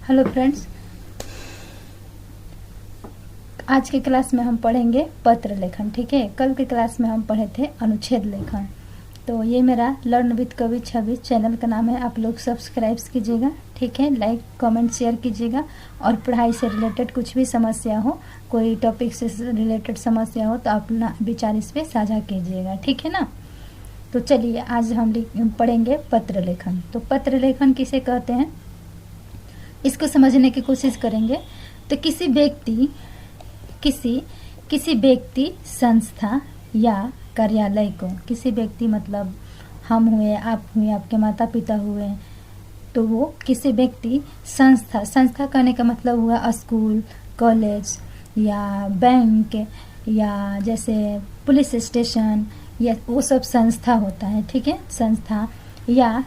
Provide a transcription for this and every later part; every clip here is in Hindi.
हेलो फ्रेंड्स, आज के क्लास में हम पढ़ेंगे पत्र लेखन। ठीक है, कल के क्लास में हम पढ़े थे अनुच्छेद लेखन। तो ये मेरा लर्न विद कवि छवि चैनल का नाम है, आप लोग सब्सक्राइब कीजिएगा। ठीक है, लाइक कमेंट शेयर कीजिएगा। और पढ़ाई से रिलेटेड कुछ भी समस्या हो, कोई टॉपिक से रिलेटेड समस्या हो तो अपना विचार इस पर साझा कीजिएगा। ठीक है ना। तो चलिए आज हम पढ़ेंगे पत्र लेखन। तो पत्र लेखन किसे कहते हैं, इसको समझने की कोशिश करेंगे। तो किसी व्यक्ति संस्था या कार्यालय को, किसी व्यक्ति मतलब हम हुए, आप हुए, आपके माता पिता हुए, तो वो किसी व्यक्ति संस्था कहने का मतलब हुआ स्कूल, कॉलेज या बैंक या जैसे पुलिस स्टेशन, या वो सब संस्था होता है। ठीक है, संस्था या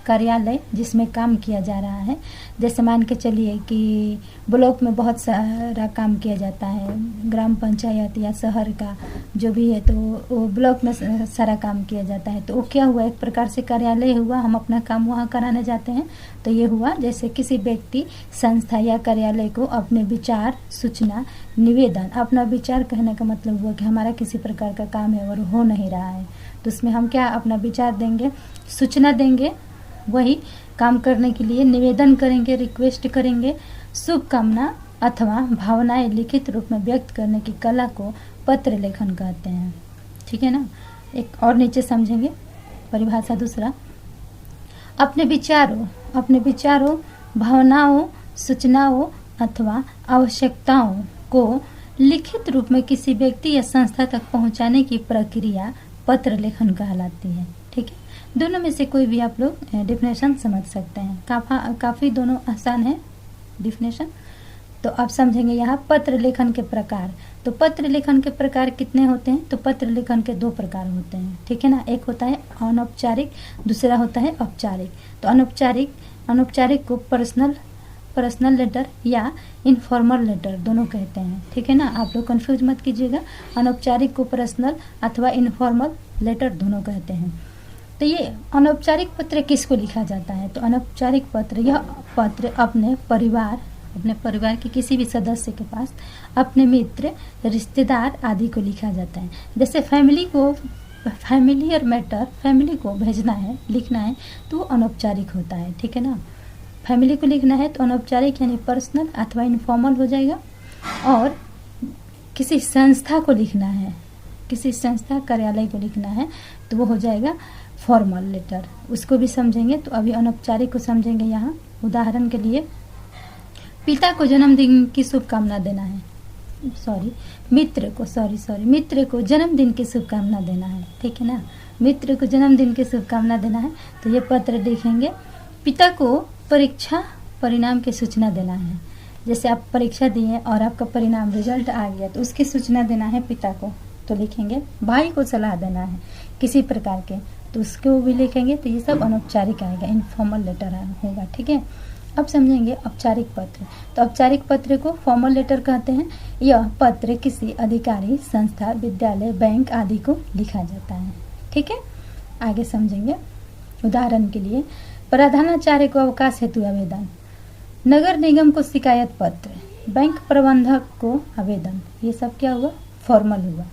कार्यालय जिसमें काम किया जा रहा है। जैसे मान के चलिए कि ब्लॉक में बहुत सारा काम किया जाता है, ग्राम पंचायत या शहर का जो भी है, तो वो ब्लॉक में सारा काम किया जाता है। तो वो क्या हुआ, एक प्रकार से कार्यालय हुआ, हम अपना काम वहाँ कराने जाते हैं। तो ये हुआ जैसे किसी व्यक्ति संस्था या कार्यालय को अपने विचार, सूचना, निवेदन, अपना विचार कहने का मतलब हुआ कि हमारा किसी प्रकार का काम है और हो नहीं रहा है, तो उसमें हम क्या अपना विचार देंगे, सूचना देंगे, वही काम करने के लिए निवेदन करेंगे, रिक्वेस्ट करेंगे, शुभकामना अथवा भावनाएं लिखित रूप में व्यक्त करने की कला को पत्र लेखन कहते हैं। ठीक है ना। एक और नीचे समझेंगे परिभाषा दूसरा, अपने विचारों, भावनाओं, सूचनाओं अथवा आवश्यकताओं को लिखित रूप में किसी व्यक्ति या संस्था तक पहुंचाने की प्रक्रिया पत्र लेखन कहलाती है। ठीक है, दोनों में से कोई भी आप लोग डिफिनेशन समझ सकते हैं। काफ़ी दोनों आसान है डिफिनेशन। तो आप समझेंगे यहाँ पत्र लेखन के प्रकार। तो पत्र लेखन के प्रकार कितने होते हैं, तो पत्र लेखन के 2 प्रकार होते हैं। ठीक है ना, एक होता है अनौपचारिक, दूसरा होता है औपचारिक। तो अनौपचारिक को पर्सनल लेटर या इनफॉर्मल लेटर दोनों कहते हैं। ठीक है ना, आप लोग कंफ्यूज मत कीजिएगा। अनौपचारिक को पर्सनल अथवा इनफॉर्मल लेटर दोनों कहते हैं। तो ये अनौपचारिक पत्र किसको लिखा जाता है, तो अनौपचारिक पत्र, यह पत्र अपने परिवार के किसी भी सदस्य के पास, अपने मित्र, रिश्तेदार आदि को लिखा जाता है। जैसे फैमिली को भेजना है, लिखना है, तो अनौपचारिक होता है। ठीक है ना, फैमिली को लिखना है तो अनौपचारिक यानी पर्सनल अथवा इनफॉर्मल हो जाएगा। और किसी संस्था को लिखना है, किसी संस्था कार्यालय को लिखना है, तो वो हो जाएगा फॉर्मल लेटर। उसको भी समझेंगे। तो अभी अनौपचारिक को समझेंगे। यहाँ उदाहरण के लिए पिता को जन्मदिन की शुभकामना देना है, मित्र को जन्मदिन की शुभकामना देना है। ठीक है ना, मित्र को जन्मदिन की शुभकामना देना है, तो ये पत्र लिखेंगे। पिता को परीक्षा परिणाम की सूचना देना है, जैसे आप परीक्षा दिए और आपका परिणाम रिजल्ट आ गया तो उसकी सूचना देना है पिता को, तो लिखेंगे। भाई को सलाह देना है किसी प्रकार के, तो उसको भी लिखेंगे। तो ये सब अनौपचारिक आएगा, इनफॉर्मल लेटर होगा। ठीक है, अब समझेंगे औपचारिक पत्र। तो औपचारिक पत्र को फॉर्मल लेटर कहते हैं। यह पत्र किसी अधिकारी, संस्था, विद्यालय, बैंक आदि को लिखा जाता है। ठीक है, आगे समझेंगे। उदाहरण के लिए प्रधानाचार्य को अवकाश हेतु आवेदन, नगर निगम को शिकायत पत्र, बैंक प्रबंधक को आवेदन, ये सब क्या हुआ, फॉर्मल हुआ।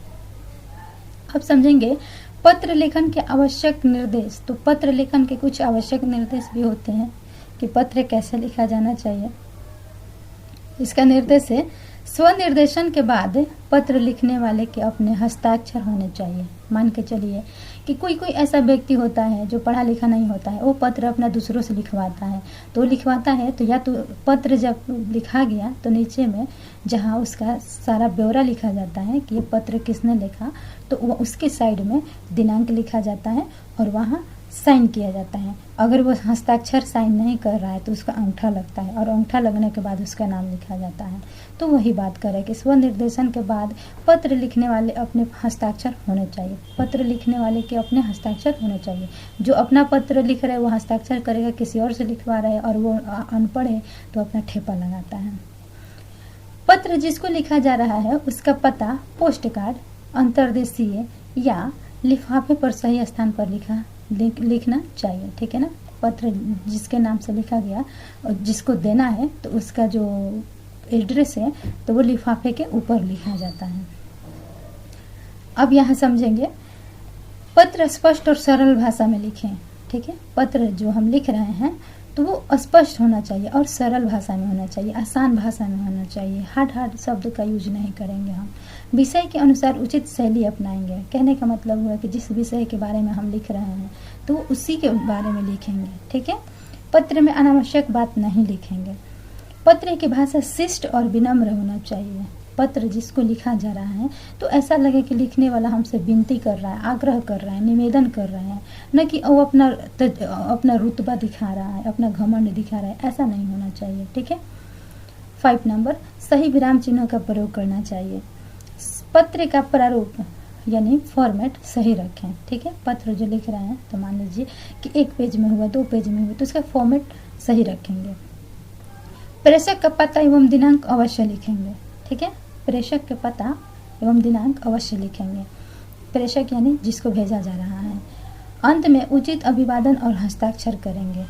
अब समझेंगे पत्र लेखन के आवश्यक निर्देश। तो पत्र लेखन के कुछ आवश्यक निर्देश भी होते हैं कि पत्र कैसे लिखा जाना चाहिए। इसका निर्देश है स्वनिर्देशन के बाद पत्र लिखने वाले के अपने हस्ताक्षर होने चाहिए। मान के चलिए कि कोई ऐसा व्यक्ति होता है जो पढ़ा लिखा नहीं होता है, वो पत्र अपना दूसरों से लिखवाता है। तो या तो पत्र जब लिखा गया तो नीचे में जहाँ उसका सारा ब्यौरा लिखा जाता है कि ये पत्र किसने लिखा, तो वो उसके साइड में दिनांक लिखा जाता है और वहाँ साइन किया जाता है। अगर वो हस्ताक्षर साइन नहीं कर रहा है तो उसका अंगूठा लगता है और अंगूठा लगने के बाद उसका नाम लिखा जाता है। तो वही बात करें कि स्वनिर्देशन के बाद पत्र लिखने वाले अपने हस्ताक्षर होने चाहिए। पत्र लिखने वाले के अपने हस्ताक्षर होने चाहिए। जो अपना पत्र लिख रहा है वो हस्ताक्षर करेगा, किसी और से लिखवा रहा है और वो अनपढ़ है तो अपना ठेपा लगाता है। पत्र जिसको लिखा जा रहा है उसका पता पोस्ट कार्ड, अंतर्देशीय या लिफाफे पर सही स्थान पर लिखना चाहिए। ठीक है ना, पत्र जिसके नाम से लिखा गया और जिसको देना है तो उसका जो एड्रेस है तो वो लिफाफे के ऊपर लिखा जाता है। अब यहाँ समझेंगे, पत्र स्पष्ट और सरल भाषा में लिखें। ठीक है, पत्र जो हम लिख रहे हैं तो वो स्पष्ट होना चाहिए और सरल भाषा में होना चाहिए, आसान भाषा में होना चाहिए। हार्ड शब्द का यूज नहीं करेंगे हम। विषय के अनुसार उचित शैली अपनाएंगे। कहने का मतलब हुआ कि जिस विषय के बारे में हम लिख रहे हैं तो उसी के बारे में लिखेंगे। ठीक है, पत्र में अनावश्यक बात नहीं लिखेंगे। पत्र की भाषा शिष्ट और विनम्र होना चाहिए। पत्र जिसको लिखा जा रहा है तो ऐसा लगे कि लिखने वाला हमसे विनती कर रहा है, आग्रह कर रहा है, निवेदन कर रहा है, न कि वो अपना रुतबा दिखा रहा है, अपना घमंड दिखा रहा है। ऐसा नहीं होना चाहिए। ठीक है। 5 नंबर, सही विराम चिन्हों का प्रयोग करना चाहिए। पत्र का प्रारूप यानी फॉर्मेट सही रखें। ठीक है, पत्र जो लिख रहे हैं तो मान लीजिए कि 1 पेज में हुआ, 2 पेज में हुआ तो उसका फॉर्मेट सही रखेंगे। प्रेषक का पता एवं दिनांक अवश्य लिखेंगे। ठीक है, प्रेषक के पता एवं दिनांक अवश्य लिखेंगे। प्रेषक यानी जिसको भेजा जा रहा है। अंत में उचित अभिवादन और हस्ताक्षर करेंगे।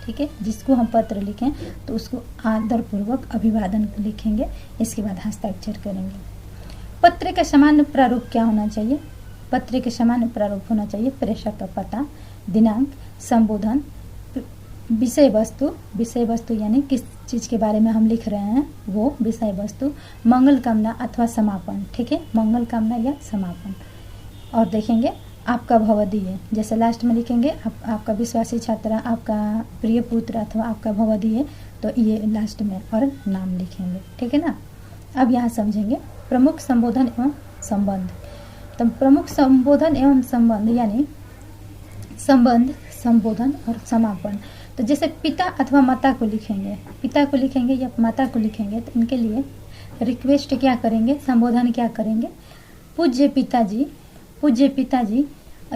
ठीक है, जिसको हम पत्र लिखें तो उसको आदरपूर्वक अभिवादन लिखेंगे, इसके बाद हस्ताक्षर करेंगे। पत्र का सामान्य प्रारूप क्या होना चाहिए? पत्र के सामान्य प्रारूप होना चाहिए प्रेषक का पता, दिनांक, संबोधन, विषय वस्तु यानी किस चीज के बारे में हम लिख रहे हैं वो विषय वस्तु, मंगल कामना अथवा समापन। ठीक है, मंगल कामना या समापन। और देखेंगे आपका भवदीय, जैसे लास्ट में लिखेंगे आपका विश्वासी छात्र, आपका प्रिय पुत्र अथवा आपका भवदीय, तो ये लास्ट में और नाम लिखेंगे। ठीक है ना। अब यहाँ समझेंगे प्रमुख संबोधन एवं संबंध। तो प्रमुख संबोधन एवं संबंध यानी संबंध, संबोधन और समापन। तो जैसे पिता अथवा माता को लिखेंगे या माता को लिखेंगे तो इनके लिए रिक्वेस्ट क्या करेंगे, संबोधन क्या करेंगे? पूज्य पिताजी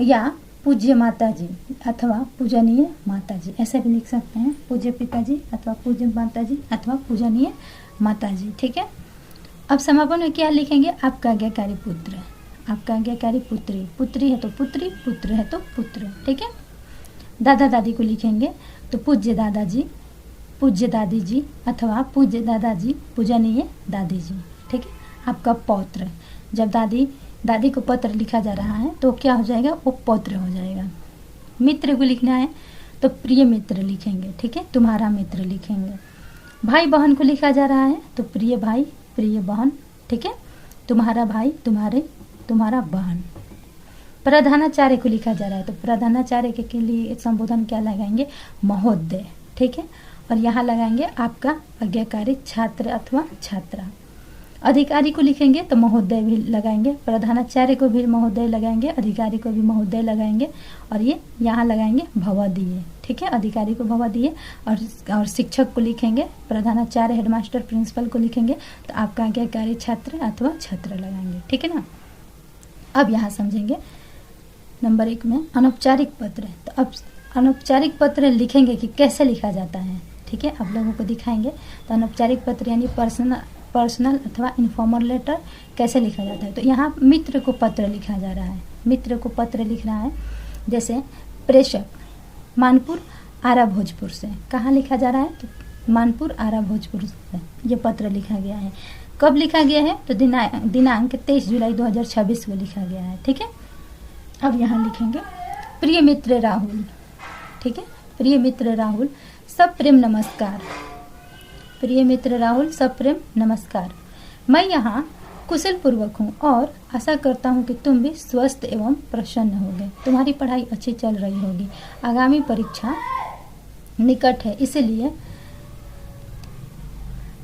या पूज्य माताजी अथवा पूजनीय माताजी, ऐसे भी लिख सकते हैं। पूज्य पिताजी अथवा पूज्य माताजी अथवा पूजनीय माताजी। ठीक है। अब समापन में क्या लिखेंगे? आपका आज्ञाकारी पुत्र, आपका आज्ञाकारी पुत्री, पुत्री है तो पुत्री, पुत्र है तो पुत्र। ठीक है। दादा दादी को लिखेंगे तो पूज्य दादाजी, पूज्य दादी जी अथवा पूज्य दादाजी, पूजनीय दादी जी। ठीक है। आपका पौत्र, जब दादी को पत्र लिखा जा रहा है तो क्या हो जाएगा? वो पौत्र हो जाएगा। मित्र को लिखना है तो प्रिय मित्र लिखेंगे। ठीक है, तुम्हारा मित्र लिखेंगे। भाई बहन को लिखा जा रहा है तो प्रिय भाई, प्रिय बहन। ठीक है, तुम्हारा भाई, तुम्हारा बहन। प्रधानाचार्य को लिखा जा रहा है तो प्रधानाचार्य के लिए संबोधन क्या लगाएंगे? महोदय। ठीक है, और यहाँ लगाएंगे आपका आज्ञाकारी छात्र अथवा छात्रा। अधिकारी को लिखेंगे तो महोदय भी लगाएंगे, प्रधानाचार्य को भी महोदय लगाएंगे, अधिकारी को भी महोदय लगाएंगे, और ये यहाँ लगाएंगे भवदीय। ठीक है, अधिकारी को भवदीय। और शिक्षक को लिखेंगे, प्रधानाचार्य, हेडमास्टर, प्रिंसिपल को लिखेंगे तो आपका आज्ञाकारी छात्र अथवा छात्र लगाएंगे। ठीक है ना। अब यहाँ समझेंगे नंबर 1 में अनौपचारिक पत्र। तो अब अनौपचारिक पत्र लिखेंगे कि कैसे लिखा जाता है। ठीक है, आप लोगों को दिखाएंगे। तो अनौपचारिक पत्र यानी पर्सनल अथवा इन्फॉर्मल लेटर कैसे लिखा जाता है। तो यहाँ मित्र को पत्र लिखा जा रहा है, मित्र को पत्र लिख रहा है। जैसे प्रेषक मानपुर आरा भोजपुर से, कहाँ लिखा जा रहा है? तो मानपुर आरा भोजपुर से ये पत्र लिखा गया है। कब लिखा गया है? तो दिनांक 23 जुलाई 2026 को लिखा गया है। ठीक है। अब यहाँ लिखेंगे प्रिय मित्र राहुल। ठीक है, प्रिय मित्र राहुल, सब प्रेम नमस्कार। प्रिय मित्र राहुल, सब प्रेम नमस्कार। मैं यहाँ कुशल पूर्वक हूँ और आशा करता हूँ कि तुम भी स्वस्थ एवं प्रसन्न होगे। तुम्हारी पढ़ाई अच्छी चल रही होगी। आगामी परीक्षा निकट है, इसलिए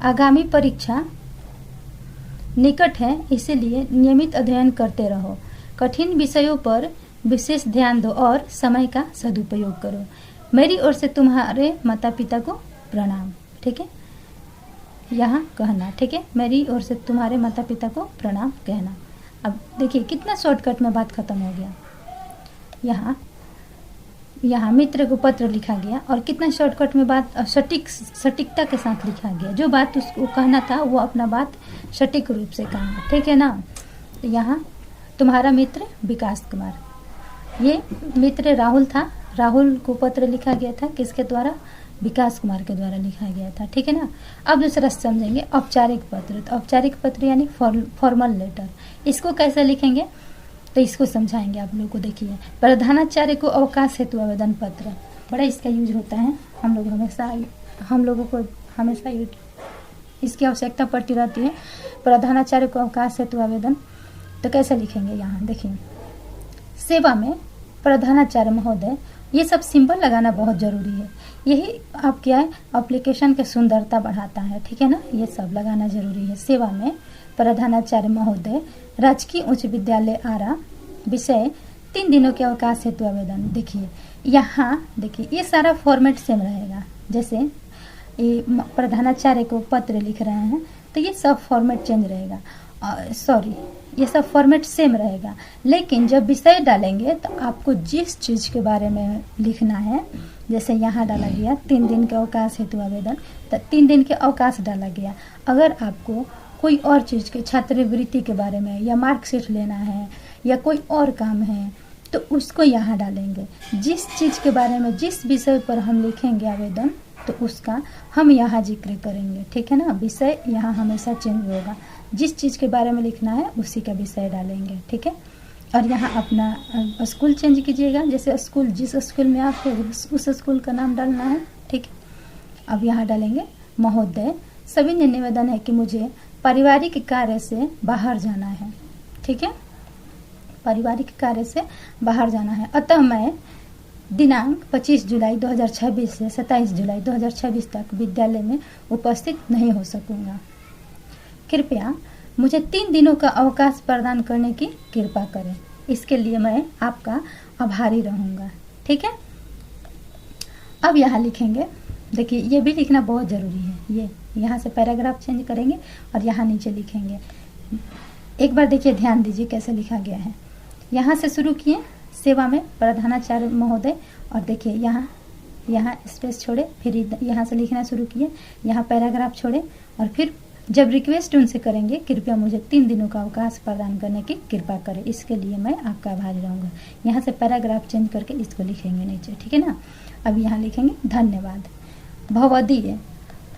आगामी परीक्षा निकट है इसलिए नियमित अध्ययन करते रहो। कठिन विषयों पर विशेष ध्यान दो और समय का सदुपयोग करो। मेरी ओर से तुम्हारे माता पिता को प्रणाम। ठीक है, यहाँ कहना। ठीक है, मेरी ओर से तुम्हारे माता पिता को प्रणाम कहना। अब देखिए कितना शॉर्टकट में बात खत्म हो गया। यहाँ मित्र को पत्र लिखा गया और कितना शॉर्टकट में बात सटीकता के साथ लिखा गया। जो बात उसको कहना था वो अपना बात सटीक रूप से कहा। ठीक है ना। तो यहाँ तुम्हारा मित्र विकास कुमार, ये मित्र राहुल था, राहुल को पत्र लिखा गया था, किसके द्वारा? विकास कुमार के द्वारा लिखा गया था, ठीक है ना। अब दूसरा समझेंगे औपचारिक पत्र। तो औपचारिक पत्र यानी फॉर्मल लेटर, इसको कैसे लिखेंगे तो इसको समझाएंगे आप लोगों को। देखिए, प्रधानाचार्य को अवकाश हेतु आवेदन पत्र, बड़ा इसका यूज होता है, हम लोगों को हमेशा इसकी आवश्यकता पड़ती रहती है। प्रधानाचार्य को अवकाश हेतु आवेदन, तो कैसे लिखेंगे यहाँ देखिए, सेवा में प्रधानाचार्य महोदय, ये सब सिंबल लगाना बहुत जरूरी है। यही आप क्या है, एप्लीकेशन की सुंदरता बढ़ाता है, ठीक है ना, ये सब लगाना जरूरी है। सेवा में प्रधानाचार्य महोदय, राजकीय उच्च विद्यालय आरा, विषय 3 दिनों के अवकाश हेतु आवेदन। देखिए यहाँ देखिए, ये सारा फॉर्मेट सेम रहेगा। जैसे ये प्रधानाचार्य को पत्र लिख रहे हैं तो ये सब फॉर्मेट चेंज रहेगा, ये सब फॉर्मेट सेम रहेगा। लेकिन जब विषय डालेंगे तो आपको जिस चीज़ के बारे में लिखना है, जैसे यहाँ डाला गया 3 दिन के अवकाश हेतु आवेदन, तो 3 दिन के अवकाश डाला गया। अगर आपको कोई और चीज़ के छात्रवृत्ति के बारे में या मार्कशीट लेना है या कोई और काम है तो उसको यहाँ डालेंगे। जिस चीज़ के बारे में, जिस विषय पर हम लिखेंगे आवेदन, तो उसका हम यहाँ जिक्र करेंगे, ठीक है ना। विषय यहाँ हमेशा चेंज होगा, जिस चीज़ के बारे में लिखना है उसी का विषय डालेंगे, ठीक है। और यहाँ अपना स्कूल चेंज कीजिएगा, जैसे स्कूल, जिस स्कूल में आप हो उस स्कूल का नाम डालना है, ठीक है। अब यहाँ डालेंगे महोदय, सभी ने निवेदन है कि मुझे पारिवारिक कार्य से बाहर जाना है, ठीक है, पारिवारिक कार्य से बाहर जाना है, अतः मैं दिनांक 25 जुलाई 2026 से 27 जुलाई 2026 तक विद्यालय में उपस्थित नहीं हो सकूंगा। कृपया मुझे 3 दिनों का अवकाश प्रदान करने की कृपा करें, इसके लिए मैं आपका आभारी रहूंगा, ठीक है। अब यहाँ लिखेंगे, देखिए ये भी लिखना बहुत ज़रूरी है। ये यहाँ से पैराग्राफ चेंज करेंगे और यहाँ नीचे लिखेंगे। एक बार देखिए, ध्यान दीजिए कैसे लिखा गया है। यहाँ से शुरू किए, सेवा में प्रधानाचार्य महोदय, और देखिए यहाँ स्पेस छोड़े, फिर यहाँ से लिखना शुरू किए, यहाँ पैराग्राफ छोड़े, और फिर जब रिक्वेस्ट उनसे करेंगे, कृपया मुझे 3 दिनों का अवकाश प्रदान करने की कृपा करें, इसके लिए मैं आपका आभारी रहूँगा। यहाँ से पैराग्राफ चेंज करके इसको लिखेंगे नीचे, ठीक है ना। अब यहाँ लिखेंगे धन्यवाद। भवदीय,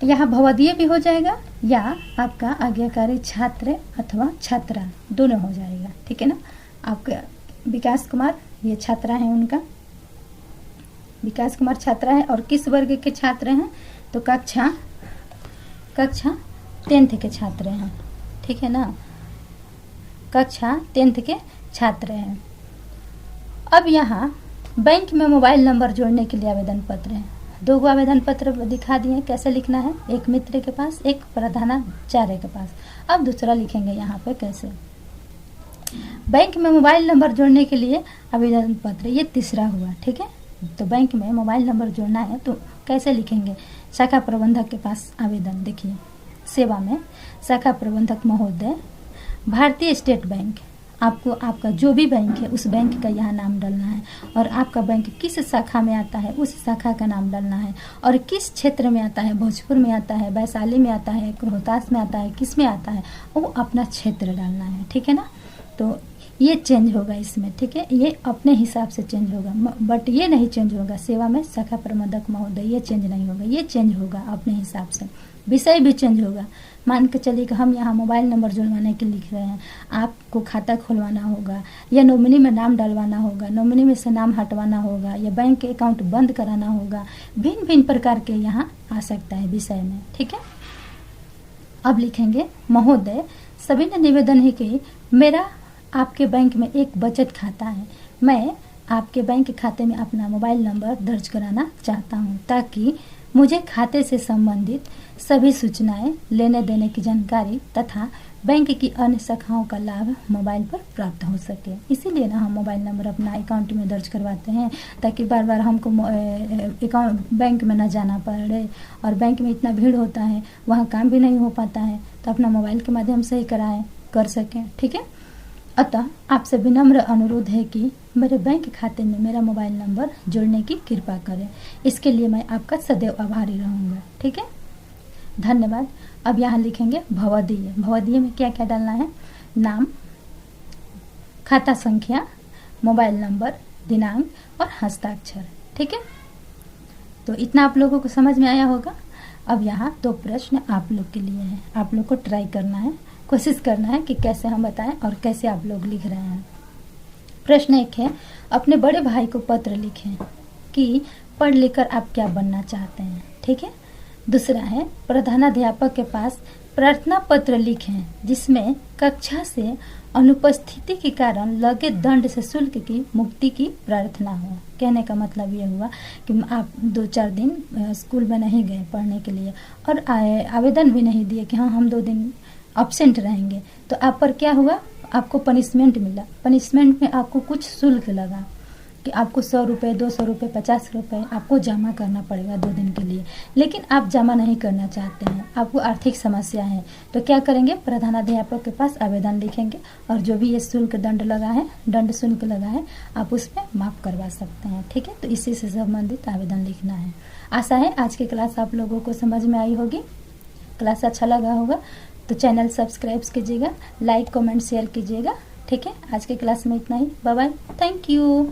यहाँ भवदीय भी हो जाएगा या आपका आज्ञाकारी छात्र अथवा छात्रा दोनों हो जाएगा, ठीक है ना। आपका विकास कुमार, ये छात्रा है उनका, विकास कुमार छात्रा है, और किस वर्ग के छात्र हैं तो कक्षा 10th के छात्र हैं, ठीक है ना, कक्षा 10th के छात्र हैं। अब यहाँ बैंक में मोबाइल नंबर जोड़ने के लिए आवेदन पत्र है। 2 आवेदन पत्र दिखा दिए कैसे लिखना है, एक मित्र के पास, एक प्रधानाचार्य के पास। अब दूसरा लिखेंगे यहाँ पे कैसे, बैंक में मोबाइल नंबर जोड़ने के लिए आवेदन पत्र, ये तीसरा हुआ, ठीक है। तो बैंक में मोबाइल नंबर जोड़ना है तो कैसे लिखेंगे, शाखा प्रबंधक के पास आवेदन। देखिए, सेवा में शाखा प्रबंधक महोदय, भारतीय स्टेट बैंक, आपको आपका जो भी बैंक है उस बैंक का यहाँ नाम डालना है, और आपका बैंक किस शाखा में आता है उस शाखा का नाम डालना है, और किस क्षेत्र में आता है, भोजपुर में आता है, वैशाली में आता है, रोहतास में आता है, किस में आता है, वो अपना क्षेत्र डालना है, ठीक है ना। तो ये चेंज होगा इसमें, ठीक है, ये अपने हिसाब से चेंज होगा, बट ये नहीं चेंज होगा सेवा में शाखा प्रबंधक महोदय, ये चेंज नहीं होगा, ये चेंज होगा अपने हिसाब से। विषय भी चेंज होगा, मान के चलिए कि हम यहाँ मोबाइल नंबर जुड़वाने के लिख रहे हैं, आपको खाता खुलवाना होगा या नॉमिनी में नाम डलवाना होगा, नॉमिनी में से नाम हटवाना होगा, या बैंक के अकाउंट बंद कराना होगा, भिन्न भिन्न प्रकार के यहाँ आ सकता है विषय में, ठीक है। अब लिखेंगे महोदय, सभी ने निवेदन है कि मेरा आपके बैंक में एक बचत खाता है, मैं आपके बैंक खाते में अपना मोबाइल नंबर दर्ज कराना चाहता हूँ ताकि मुझे खाते से संबंधित सभी सूचनाएं, लेने देने की जानकारी तथा बैंक की अन्य शाखाओं का लाभ मोबाइल पर प्राप्त हो सके। इसीलिए ना हम मोबाइल नंबर अपना अकाउंट में दर्ज करवाते हैं, ताकि बार बार हमको अकाउंट बैंक में न जाना पड़े, और बैंक में इतना भीड़ होता है, वहाँ काम भी नहीं हो पाता है, तो अपना मोबाइल के माध्यम से ही कर सकें, ठीक है। अतः आपसे विनम्र अनुरोध है कि मेरे बैंक खाते में मेरा मोबाइल नंबर जोड़ने की कृपा करें, इसके लिए मैं आपका सदैव आभारी रहूँगा, ठीक है, धन्यवाद। अब यहाँ लिखेंगे भवदीय। भवदीय में क्या क्या डालना है, नाम, खाता संख्या, मोबाइल नंबर, दिनांक और हस्ताक्षर, ठीक है, तो इतना आप लोगों को समझ में आया होगा। अब यहाँ 2 प्रश्न आप लोग के लिए हैं, आप लोग को ट्राई करना है, कोशिश करना है कि कैसे हम बताएं और कैसे आप लोग लिख रहे हैं। प्रश्न 1 है, अपने बड़े भाई को पत्र लिखें कि पढ़ लिख कर आप क्या बनना चाहते हैं। ठीक है। दूसरा है, प्रधानाध्यापक के पास प्रार्थना पत्र लिखें जिसमें कक्षा से अनुपस्थिति के कारण लगे दंड से शुल्क की मुक्ति की प्रार्थना हो। कहने का मतलब ये हुआ कि आप 2-4 दिन स्कूल में नहीं गए पढ़ने के लिए और आवेदन भी नहीं दिए कि हाँ हम 2 दिन अब्सेंट रहेंगे, तो आप पर क्या हुआ, आपको पनिशमेंट मिला। पनिशमेंट में आपको कुछ शुल्क लगा कि आपको 100 रुपये, 200 रुपये, 50 रुपये आपको जमा करना पड़ेगा 2 दिन के लिए। लेकिन आप जमा नहीं करना चाहते हैं, आपको आर्थिक समस्या है, तो क्या करेंगे, प्रधानाध्यापक के पास आवेदन लिखेंगे और जो भी ये शुल्क दंड लगा है, दंड शुल्क लगा है, आप उसमें माफ़ करवा सकते हैं। ठीक है, तो इसी से संबंधित आवेदन लिखना है। आशा है आज की क्लास आप लोगों को समझ में आई होगी। क्लास अच्छा लगा होगा तो चैनल सब्सक्राइब कीजिएगा, लाइक कमेंट शेयर कीजिएगा। ठीक है, आज की क्लास में इतना ही। Bye bye, thank you.